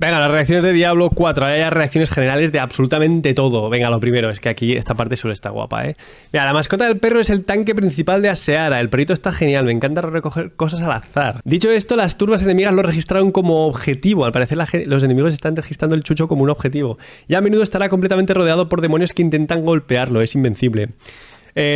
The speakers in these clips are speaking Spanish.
Venga, las reacciones de Diablo 4. Ahora hay reacciones generales de absolutamente todo. Venga, lo primero, es que aquí esta parte suele estar guapa, ¿eh? Mira, la mascota del perro es el tanque principal de Aseara. El perrito está genial, me encanta recoger cosas al azar. Dicho esto, las turbas enemigas lo registraron como objetivo. Al parecer los enemigos están registrando el chucho como un objetivo. Y a menudo estará completamente rodeado por demonios que intentan golpearlo. Es invencible.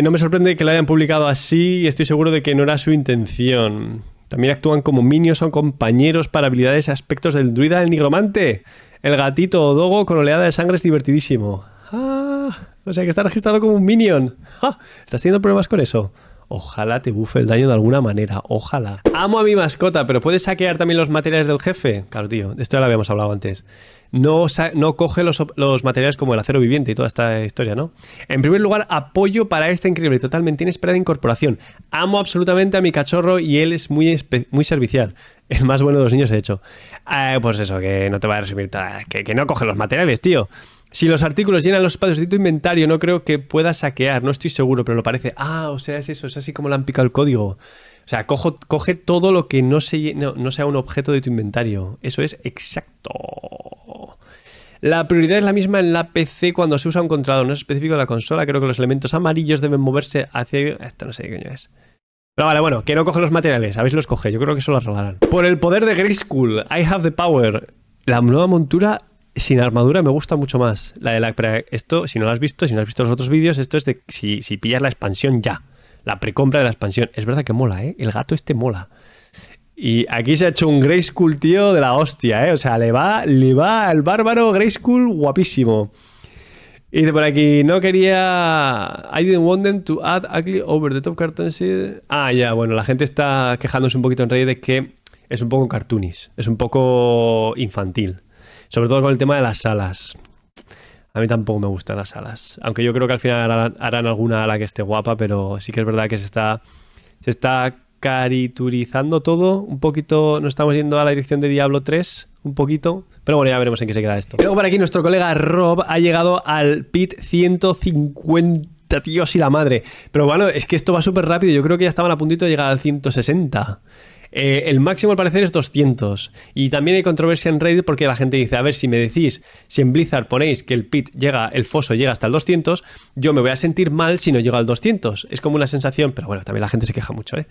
No me sorprende que lo hayan publicado así y estoy seguro de que no era su intención. También actúan como minions o compañeros para habilidades y aspectos del druida del nigromante. El gatito o dogo con oleada de sangre es divertidísimo. O sea que está registrado como un minion. ¿Estás teniendo problemas con eso? Ojalá te bufe el daño de alguna manera. Ojalá. Amo a mi mascota, pero ¿puedes saquear también los materiales del jefe? Claro, tío. De esto ya lo habíamos hablado antes. No coge los materiales como el acero viviente y toda esta historia, ¿no? En primer lugar, apoyo para esta increíble, totalmente inesperada incorporación. Amo absolutamente a mi cachorro y él es muy servicial. El más bueno de los niños, de hecho. Pues eso, que no te va a resumir. Que no coge los materiales, tío. Si los artículos llenan los espacios de tu inventario, no creo que pueda saquear. No estoy seguro, pero lo parece. O sea, es eso. Es así como le han picado el código. O sea, coge todo lo que no sea un objeto de tu inventario. Eso es exacto. La prioridad es la misma en la PC cuando se usa un controlador. No es específico de la consola. Creo que los elementos amarillos deben moverse hacia... Esto no sé qué coño es. Pero vale, bueno, que no coge los materiales. A ver si los coge. Yo creo que eso lo arreglarán. Por el poder de Grayskull. I have the power. La nueva montura... sin armadura me gusta mucho más. La de la... Esto, si no lo has visto, si no has visto los otros vídeos, esto es de si pillas la expansión ya. La precompra de la expansión. Es verdad que mola, ¿eh? El gato este mola. Y aquí se ha hecho un Grayskull, tío, de la hostia, ¿eh? O sea, le va al bárbaro Grayskull guapísimo. Y dice por aquí, no quería... I didn't want them to add ugly over the top cartoons. Ya, bueno, la gente está quejándose un poquito en Reddit de que es un poco cartoonish. Es un poco infantil. Sobre todo con el tema de las alas. A mí tampoco me gustan las alas. Aunque yo creo que al final harán alguna ala que esté guapa, pero sí que es verdad que se está cariturizando todo. Un poquito, nos estamos yendo a la dirección de Diablo 3, un poquito. Pero bueno, ya veremos en qué se queda esto. Luego por aquí nuestro colega Rob ha llegado al pit 150, tío, y la madre. Pero bueno, es que esto va súper rápido. Yo creo que ya estaban a puntito de llegar al 160. El máximo al parecer es 200 y también hay controversia en Reddit porque la gente dice, a ver, si me decís, si en Blizzard ponéis que el foso llega hasta el 200, yo me voy a sentir mal si no llego al 200. Es como una sensación, pero bueno, también la gente se queja mucho, ¿eh?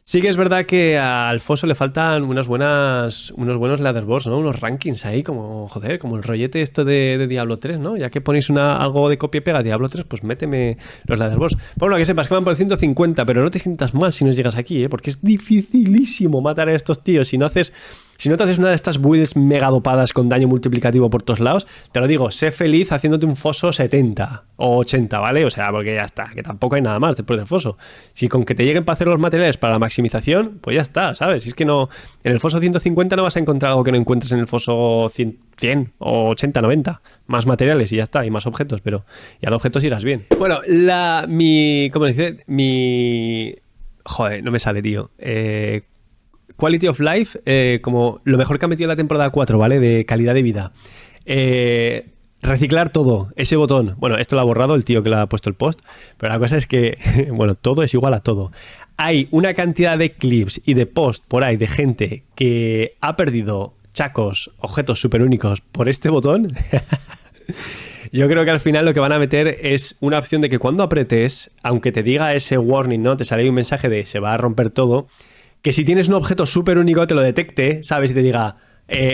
Sí que es verdad que al foso le faltan unos buenos leaderboards, ¿no? Unos rankings ahí, como, joder, como el rollete esto de Diablo 3, ¿no? Ya que ponéis algo de copia y pega Diablo 3, pues méteme los leaderboards. Por lo que sepas que van por el 150, pero no te sientas mal si no llegas aquí, ¿eh? Porque es dificilísimo matar a estos tíos. Si no te haces una de estas builds mega dopadas con daño multiplicativo por todos lados, te lo digo, sé feliz haciéndote un foso 70 o 80, ¿vale? O sea, porque ya está, que tampoco hay nada más después del foso. Si con que te lleguen para hacer los materiales para la maximización, pues ya está, ¿sabes? Si es que no, en el foso 150 no vas a encontrar algo que no encuentres en el foso 100 o 80, 90. Más materiales y ya está, y más objetos, pero ya de objetos irás bien. Bueno, ¿cómo dice? Joder, no me sale, tío. Quality of Life, como lo mejor que ha metido en la temporada 4, ¿vale? De calidad de vida. Reciclar todo, ese botón. Bueno, esto lo ha borrado el tío que le ha puesto el post, pero la cosa es que, bueno, todo es igual a todo. Hay una cantidad de clips y de posts por ahí de gente que ha perdido chacos, objetos súper únicos por este botón. Yo creo que al final lo que van a meter es una opción de que cuando apretes, aunque te diga ese warning, ¿no? Te sale ahí un mensaje de se va a romper todo. Que si tienes un objeto súper único te lo detecte, ¿sabes? Y te diga,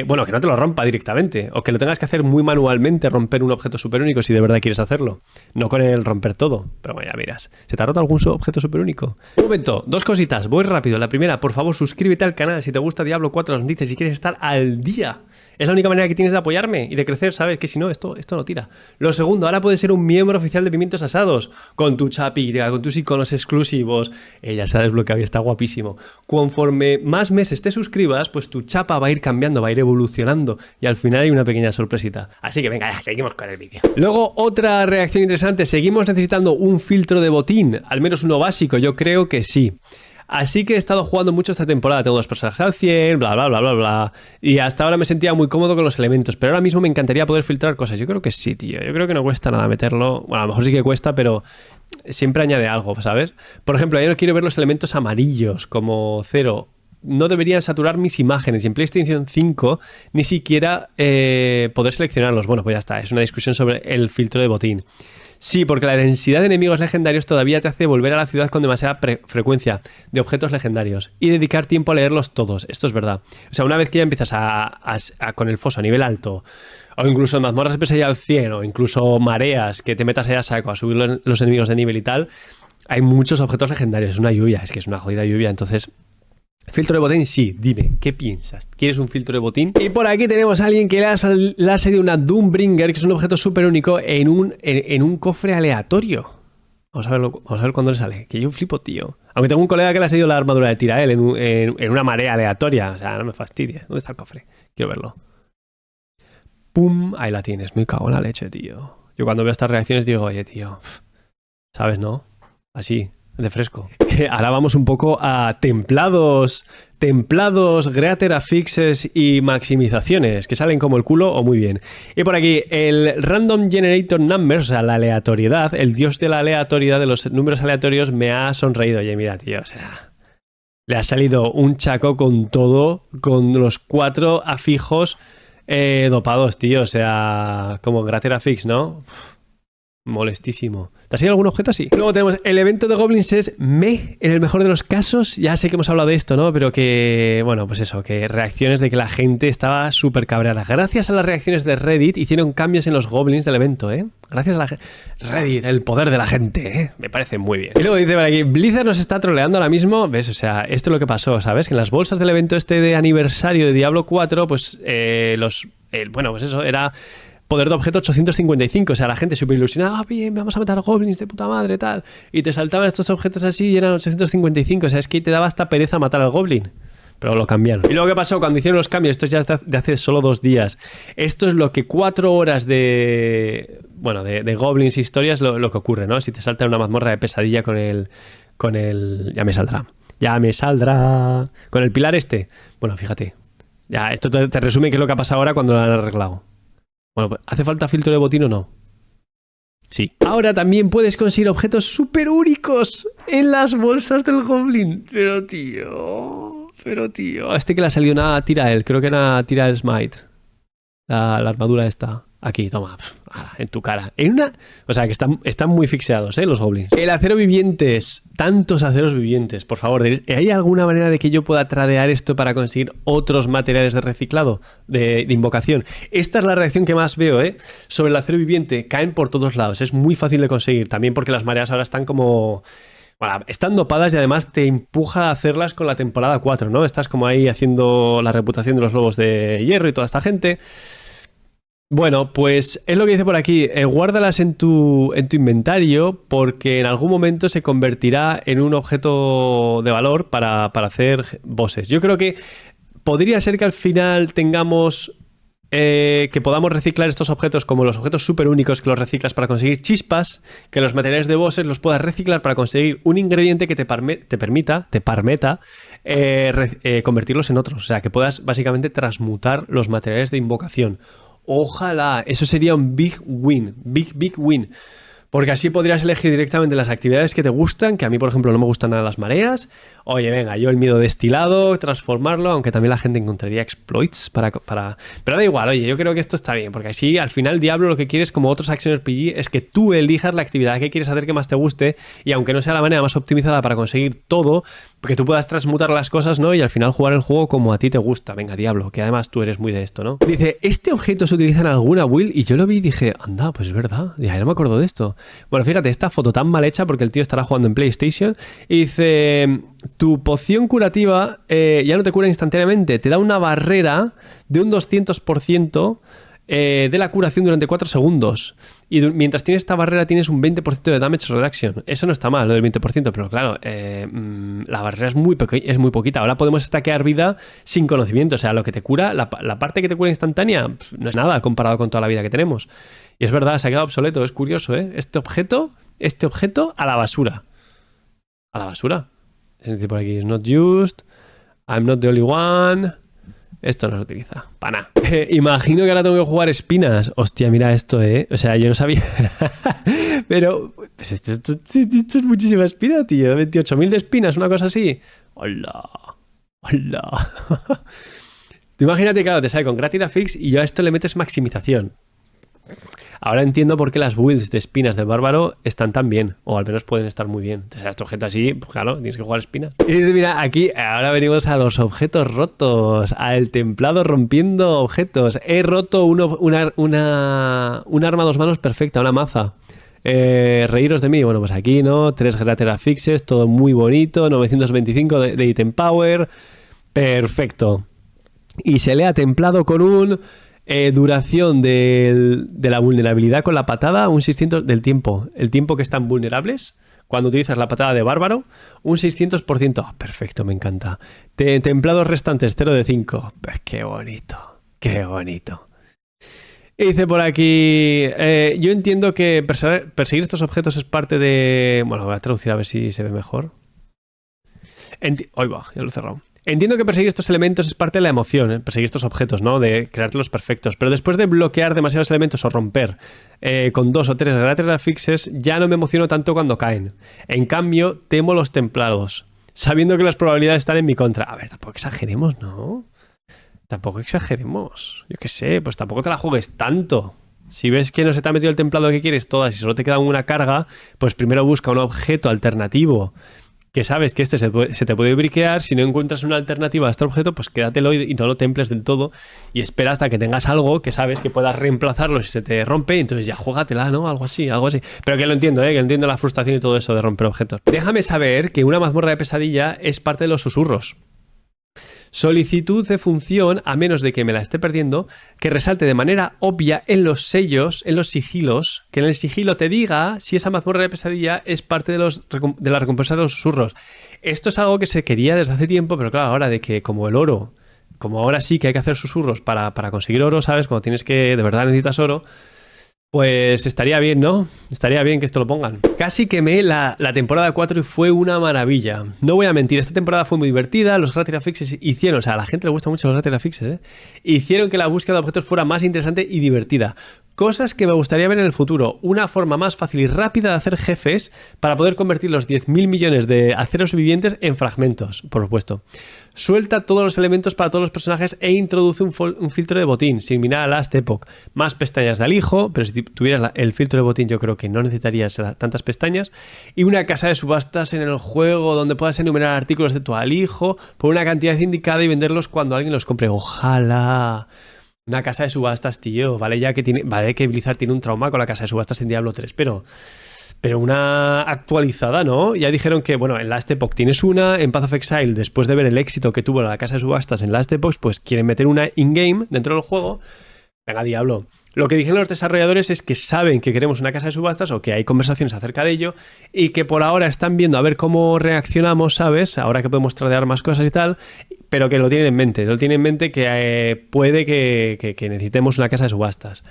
bueno, que no te lo rompa directamente. O que lo tengas que hacer muy manualmente, romper un objeto súper único si de verdad quieres hacerlo. No con el romper todo. Pero bueno, ya miras. ¿Se te ha roto algún objeto súper único? Un momento, dos cositas, voy rápido. La primera, por favor, suscríbete al canal si te gusta Diablo 4, nos dices si quieres estar al día. Es la única manera que tienes de apoyarme y de crecer, ¿sabes? Que si no, esto no tira. Lo segundo, ahora puedes ser un miembro oficial de Pimientos Asados. Con tu chapita, con tus iconos exclusivos. Ya se ha desbloqueado y está guapísimo. Conforme más meses te suscribas, pues tu chapa va a ir cambiando, va a ir evolucionando. Y al final hay una pequeña sorpresita. Así que venga, ya, seguimos con el vídeo. Luego, otra reacción interesante. ¿Seguimos necesitando un filtro de botín? Al menos uno básico, yo creo que sí. Así que he estado jugando mucho esta temporada, tengo 2 personajes al 100, bla, bla, bla, bla, bla. Y hasta ahora me sentía muy cómodo con los elementos, pero ahora mismo me encantaría poder filtrar cosas. Yo creo que sí, tío. Yo creo que no cuesta nada meterlo. Bueno, a lo mejor sí que cuesta, pero siempre añade algo, ¿sabes? Por ejemplo, yo no quiero ver los elementos amarillos como 0 no deberían saturar mis imágenes. Y en PlayStation 5 ni siquiera poder seleccionarlos. Bueno, pues ya está. Es una discusión sobre el filtro de botín. Sí, porque la densidad de enemigos legendarios todavía te hace volver a la ciudad con demasiada frecuencia de objetos legendarios y dedicar tiempo a leerlos todos. Esto es verdad. O sea, una vez que ya empiezas con el foso a nivel alto, o incluso en mazmorras empiezas ya al 100, o incluso mareas, que te metas allá a saco a subir los enemigos de nivel y tal, hay muchos objetos legendarios. Es una lluvia, es que es una jodida lluvia. Entonces, filtro de botín, sí. Dime, ¿qué piensas? ¿Quieres un filtro de botín? Y por aquí tenemos a alguien que le ha salido una Doombringer, que es un objeto súper único, en un cofre aleatorio. Vamos a ver cuándo le sale. Que yo flipo, tío. Aunque tengo un colega que le ha salido la armadura de Tirael en una marea aleatoria. O sea, no me fastidies. ¿Dónde está el cofre? Quiero verlo. ¡Pum! Ahí la tienes. Me cago en la leche, tío. Yo cuando veo estas reacciones digo, oye, tío, ¿sabes, no? Así, de fresco. Ahora vamos un poco a templados, greater affixes y maximizaciones, que salen como el culo o muy bien. Y por aquí, el Random Generator Numbers, o sea, la aleatoriedad, el dios de la aleatoriedad, de los números aleatorios, me ha sonreído. Oye, mira, tío, o sea, le ha salido un chaco con todo, con los 4 afijos dopados, tío. O sea, como greater affix, ¿no? Molestísimo. ¿Te ha salido algún objeto así? Luego tenemos el evento de Goblins es en el mejor de los casos. Ya sé que hemos hablado de esto, ¿no? Pero que, bueno, pues eso, que reacciones de que la gente estaba súper cabreada. Gracias a las reacciones de Reddit hicieron cambios en los Goblins del evento, ¿eh? Gracias a Reddit, el poder de la gente, ¿eh? Me parece muy bien. Y luego dice por aquí, Blizzard nos está troleando ahora mismo. ¿Ves? O sea, esto es lo que pasó, ¿sabes? Que en las bolsas del evento este de aniversario de Diablo 4, pues bueno, pues eso, era poder de objeto 855, o sea, la gente súper ilusionada, bien, vamos a matar goblins de puta madre, tal, y te saltaban estos objetos así y eran 855, o sea, es que te daba hasta pereza matar al goblin, pero lo cambiaron. Y luego, ¿qué pasó? Cuando hicieron los cambios, esto ya es de hace solo 2 días, esto es lo que 4 horas de goblins y historias, lo que ocurre, ¿no? Si te salta una mazmorra de pesadilla con el ya me saldrá, con el pilar este, bueno, fíjate, ya, esto te resume qué es lo que ha pasado ahora cuando lo han arreglado. Bueno, pues, ¿hace falta filtro de botín o no? Sí. Ahora también puedes conseguir objetos súper únicos en las bolsas del Goblin. Pero tío. A este que le ha salido una Tirael, creo que era Tirael Smite. La armadura esta. Aquí, toma, en tu cara. O sea, que están muy fixeados, los goblins. El acero vivientes. Tantos aceros vivientes, por favor. ¿Hay alguna manera de que yo pueda tradear esto para conseguir otros materiales de reciclado? De invocación. Esta es la reacción que más veo, sobre el acero viviente. Caen por todos lados. Es muy fácil de conseguir. También porque las mareas ahora están como... Bueno, están dopadas y además te empuja a hacerlas con la temporada 4, ¿no? Estás como ahí haciendo la reputación de los lobos de hierro y toda esta gente. Bueno, pues es lo que dice por aquí, guárdalas en tu inventario porque en algún momento se convertirá en un objeto de valor para hacer bosses. Yo creo que podría ser que al final tengamos que podamos reciclar estos objetos como los objetos súper únicos que los reciclas para conseguir chispas, que los materiales de bosses los puedas reciclar para conseguir un ingrediente que te permita convertirlos en otros. O sea, que puedas básicamente transmutar los materiales de invocación. Ojalá, eso sería un big win, big win. Porque así podrías elegir directamente las actividades que te gustan, que a mí, por ejemplo, no me gustan nada las mareas. Oye, venga, yo el miedo destilado, transformarlo, aunque también la gente encontraría exploits para... Pero da igual, oye, yo creo que esto está bien, porque así al final Diablo lo que quieres, como otros Action RPG, es que tú elijas la actividad que quieres hacer que más te guste y aunque no sea la manera más optimizada para conseguir todo, que tú puedas transmutar las cosas, ¿no? Y al final jugar el juego como a ti te gusta. Venga, Diablo, que además tú eres muy de esto, ¿no? Dice, este objeto se utiliza en alguna build y yo lo vi y dije, anda, pues es verdad, ya no me acuerdo de esto. Bueno, fíjate, esta foto tan mal hecha porque el tío estará jugando en PlayStation y dice, tu poción curativa ya no te cura instantáneamente, te da una barrera de un 200% de la curación durante 4 segundos. Y mientras tienes esta barrera tienes un 20% de damage reduction. Eso no está mal, lo del 20%, pero claro, la barrera es muy poquita. Ahora podemos stackear vida sin conocimiento. O sea, lo que te cura, la parte que te cura instantánea, no es nada comparado con toda la vida que tenemos. Y es verdad, se ha quedado obsoleto, es curioso, ¿eh? Este objeto a la basura. A la basura. Es decir, por aquí, is not used, I'm not the only one. Esto no se utiliza, para nada. Imagino que ahora tengo que jugar espinas. Hostia, mira esto, O sea, yo no sabía. Pero pues esto es muchísima espina, tío. 28.000 de espinas, una cosa así. ¡Hola! ¡Hola! Tú imagínate, claro, te sale con Gratis Fix y yo a esto le metes maximización. Ahora entiendo por qué las builds de espinas del bárbaro están tan bien, o al menos pueden estar muy bien. O sea, este objeto así, pues claro, tienes que jugar espinas. Y mira, aquí ahora venimos a los objetos rotos, al templado rompiendo objetos. He roto un arma a 2 manos perfecta, una maza. Reíros de mí, bueno, pues aquí, ¿no? 3 Greater Fixes, todo muy bonito, 925 de item power, perfecto. Y se le ha templado con un duración de la vulnerabilidad con la patada, un 600 del tiempo, el tiempo que están vulnerables cuando utilizas la patada de bárbaro, un 600%. Oh, perfecto, me encanta. Templados restantes, 0 de 5. Pues qué bonito, qué bonito. Y dice por aquí, yo entiendo que perseguir estos objetos es parte de... Bueno, voy a traducir a ver si se ve mejor. Ahí va, ya lo he cerrado. Entiendo que perseguir estos elementos es parte de la emoción, perseguir estos objetos, ¿no? De crearte los perfectos. Pero después de bloquear demasiados elementos o romper con 2 o 3 Greater Fixes, ya no me emociono tanto cuando caen. En cambio, temo los templados, sabiendo que las probabilidades están en mi contra. A ver, tampoco exageremos, ¿no? Tampoco exageremos. Yo qué sé, pues tampoco te la juegues tanto. Si ves que no se te ha metido el templado que quieres todas y solo te queda una carga, pues primero busca un objeto alternativo que sabes que este se te puede briquear. Si no encuentras una alternativa a este objeto, pues quédatelo y no lo temples del todo y espera hasta que tengas algo que sabes que puedas reemplazarlo si se te rompe, y entonces ya juégatela, ¿no? Algo así, algo así. Pero que lo entiendo, que entiendo la frustración y todo eso de romper objetos. Déjame saber que una mazmorra de pesadilla es parte de los susurros. Solicitud de función, a menos de que me la esté perdiendo, que resalte de manera obvia en los sellos, en los sigilos, que en el sigilo te diga si esa mazmorra de pesadilla es parte de la recompensa de los susurros. Esto es algo que se quería desde hace tiempo, pero claro, ahora de que como el oro, como ahora sí que hay que hacer susurros para conseguir oro, ¿sabes? Cuando tienes que, de verdad necesitas oro, pues estaría bien, ¿no? Estaría bien que esto lo pongan. Casi quemé la temporada 4 y fue una maravilla. No voy a mentir, esta temporada fue muy divertida. Los Greater Fixes hicieron, o sea, a la gente le gusta mucho los Greater Fixes, hicieron que la búsqueda de objetos fuera más interesante y divertida. Cosas que me gustaría ver en el futuro. Una forma más fácil y rápida de hacer jefes para poder convertir los 10.000 millones de aceros vivientes en fragmentos, por supuesto. Suelta todos los elementos para todos los personajes e introduce un filtro de botín, sin mirar a Last Epoch. Más pestañas de alijo, pero si tuvieras el filtro de botín yo creo que no necesitarías tantas pestañas. Y una casa de subastas en el juego donde puedas enumerar artículos de tu alijo por una cantidad indicada y venderlos cuando alguien los compre. Ojalá. Una casa de subastas, tío. Vale que Blizzard tiene un trauma con la casa de subastas en Diablo 3, pero una actualizada, ¿no? Ya dijeron que, bueno, en Last Epoch tienes una, en Path of Exile, después de ver el éxito que tuvo la casa de subastas en Last Epoch, pues quieren meter una in-game dentro del juego. Venga, Diablo. Lo que dijeron los desarrolladores es que saben que queremos una casa de subastas o que hay conversaciones acerca de ello y que por ahora están viendo a ver cómo reaccionamos, ¿sabes? Ahora que podemos tradear más cosas y tal, pero que lo tienen en mente. Lo tienen en mente que puede que necesitemos una casa de subastas.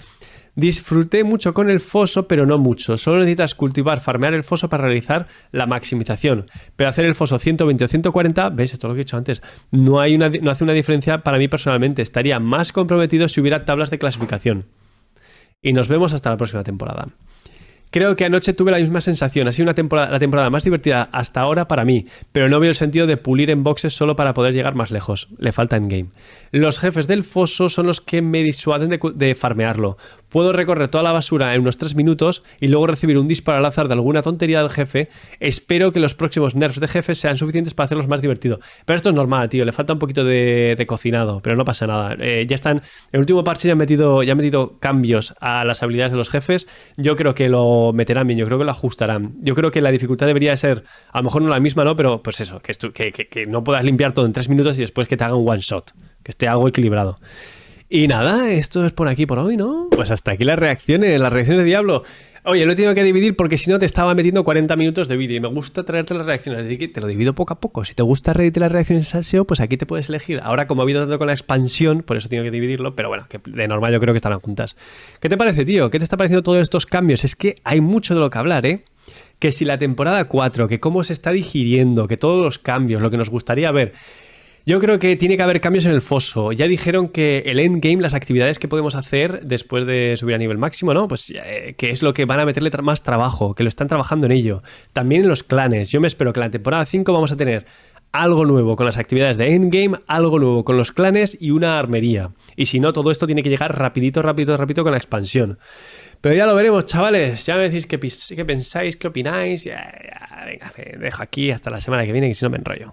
Disfruté mucho con el foso, pero no mucho. Solo necesitas farmear el foso para realizar la maximización. Pero hacer el foso 120 o 140, ¿ves? Esto es lo que he dicho antes. No hace una diferencia para mí personalmente. Estaría más comprometido si hubiera tablas de clasificación. Y nos vemos hasta la próxima temporada. Creo que anoche tuve la misma sensación. Ha sido la temporada más divertida hasta ahora para mí, pero no veo el sentido de pulir en boxes solo para poder llegar más lejos. Le falta endgame. Los jefes del foso son los que me disuaden de farmearlo. Puedo recorrer toda la basura en unos 3 minutos y luego recibir un disparo al azar de alguna tontería del jefe. Espero que los próximos nerfs de jefes sean suficientes para hacerlos más divertidos. Pero esto es normal, tío. Le falta un poquito de cocinado, pero no pasa nada. Ya están. En el último parche ya han metido cambios a las habilidades de los jefes. Yo creo que lo meterán bien, yo creo que lo ajustarán. Yo creo que la dificultad debería ser, a lo mejor no la misma, ¿no? Pero pues eso, que no puedas limpiar todo en 3 minutos y después que te haga un one shot. Que esté algo equilibrado. Y nada, esto es por aquí por hoy, ¿no? Pues hasta aquí las reacciones de Diablo. Oye, lo he tenido que dividir porque si no te estaba metiendo 40 minutos de vídeo y me gusta traerte las reacciones, así que te lo divido poco a poco. Si te gusta reírte las reacciones al SEO, pues aquí te puedes elegir. Ahora, como ha habido tanto con la expansión, por eso tengo que dividirlo, pero bueno, que de normal yo creo que estarán juntas. ¿Qué te parece, tío? ¿Qué te está pareciendo todos estos cambios? Es que hay mucho de lo que hablar, ¿eh? Que si la temporada 4, que cómo se está digiriendo, que todos los cambios, lo que nos gustaría ver. Yo creo que tiene que haber cambios en el foso. Ya dijeron que el endgame, las actividades que podemos hacer después de subir a nivel máximo, ¿no? Pues que es lo que van a meterle más trabajo, que lo están trabajando en ello. También en los clanes. Yo me espero que en la temporada 5 vamos a tener algo nuevo con las actividades de endgame, algo nuevo con los clanes y una armería. Y si no, todo esto tiene que llegar rapidito con la expansión. Pero ya lo veremos, chavales. Ya me decís qué pensáis, qué opináis. Venga, me dejo aquí hasta la semana que viene, que si no me enrollo.